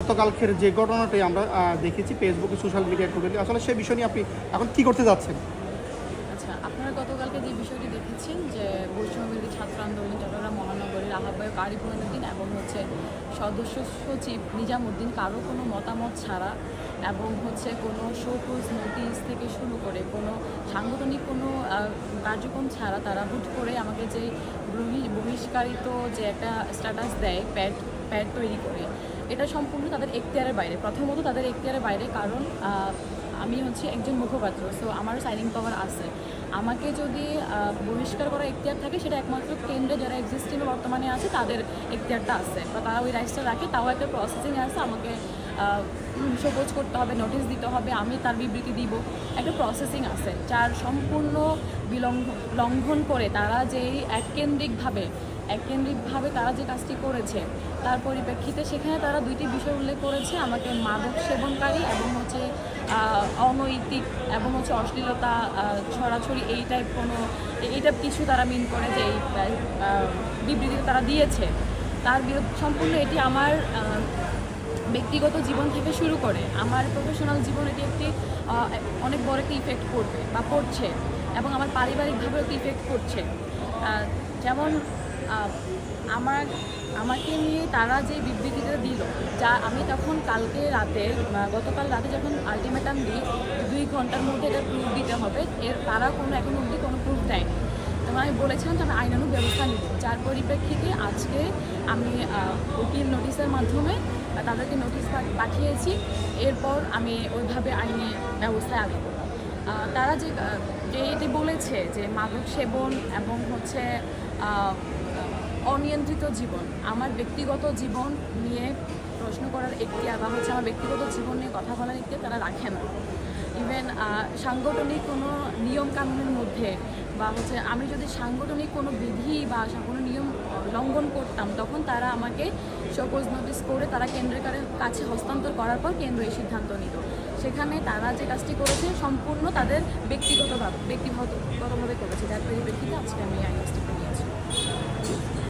গতকালকের যে ঘটনাটি আমরা দেখেছি ফেসবুকে সোশ্যাল মিডিয়া টোটালি, আসলে সেই বিষয় নিয়ে আপনি এখন কি করতে যাচ্ছেন? আচ্ছা, আপনারা গতকালকে যে বিষয়টি দেখেছেন যে বৈষম্যবিরোধী ছাত্র আন্দোলন চট্টগ্রাম মহানগরীর আহ্বায়ক আরিফ মঈনুদ্দিন এবং সদস্য সচিব নিজামুদ্দিন কারো কোনো মতামত ছাড়া এবং কোনো শোকজ নোটিশ থেকে শুরু করে কোনো সাংগঠনিক কোনো কার্যক্রম ছাড়া তারা হুট করে আমাকে যে বহিষ্কারিত যে একটা স্ট্যাটাস দেয় প্যাড তৈরি করে, এটা সম্পূর্ণ তাদের এখতিয়ারের বাইরে। প্রথমত তাদের এখতিয়ারের বাইরে, কারণ আমি একজন মুখপাত্র, সো আমারও সাইনিং পাওয়ার আছে। আমাকে যদি বহিষ্কার করার এখতিয়ার থাকে, সেটা একমাত্র কেন্দ্রে যারা এক্সিস্টিং বর্তমানে আছে তাদের এখতিয়ারটা আছে, বা তারা ওই রাইটসটা রাখে। তাও একটা প্রসেসিংয়ে আছে, আমাকে শোকজ করতে হবে, নোটিশ দিতে হবে, আমি তার বিবৃতি দিব, একটা প্রসেসিং আছে, যার সম্পূর্ণ লঙ্ঘন করে তারা যেই এককেন্দ্রিকভাবে তারা যে কাজটি করেছে, তার পরিপ্রেক্ষিতে সেখানে তারা দুইটি বিষয় উল্লেখ করেছে, আমাকে মাদক সেবনকারী এবং অনৈতিক এবং অশ্লীলতা ছড়াছড়ি এই টাইপ কিছু তারা মিন করে যে এই বিবৃতি তারা দিয়েছে। তার বিরুদ্ধে সম্পূর্ণ এটি আমার ব্যক্তিগত জীবন থেকে শুরু করে আমার প্রফেশনাল জীবন, এটি অনেক বড় একটি ইফেক্ট করবে বা পড়ছে, এবং আমার পারিবারিকভাবেও একটি ইফেক্ট করছে। যেমন আমাকে নিয়ে তারা যে বিবৃতিটা দিল, যা আমি তখন গতকাল রাতে যখন আলটিমেটাম দিই 2 ঘন্টার মধ্যে এটা প্রুফ দিতে হবে, তারা এখন অবধি কোনো প্রুফ দেয়নি। তখন আমি বলেছিলাম যে আমি আইনানুগ ব্যবস্থা নিব, যার পরিপ্রেক্ষিতে আজকে আমি উকিল নোটিশের মাধ্যমে তাদেরকে নোটিশ পাঠিয়েছি। এরপর আমি ওইভাবে আইনি ব্যবস্থায় আগাবো। তারা যে এটি বলেছে যে মাদক সেবন এবং অনিয়ন্ত্রিত জীবন, আমার ব্যক্তিগত জীবন নিয়ে প্রশ্ন করার এখতিয়ার বা আমার ব্যক্তিগত জীবন নিয়ে কথা বলার এখতিয়ার তারা রাখে না। ইভেন সাংগঠনিক কোনো নিয়ম কানুনের মধ্যে বা আমি যদি সাংগঠনিক কোনো বিধি বা কোনো নিয়ম লঙ্ঘন করতাম, তখন তারা আমাকে শোকজ নোটিশ করে তারা কেন্দ্রের কাছে হস্তান্তর করার পর কেন্দ্র এই সিদ্ধান্ত নিত। সেখানে তারা যে কাজটি করেছে সম্পূর্ণ তাদের ব্যক্তিগতভাবে করেছে, যার পরিপ্রেক্ষিতে আজকে আমি এই কাজটি নিয়েছি।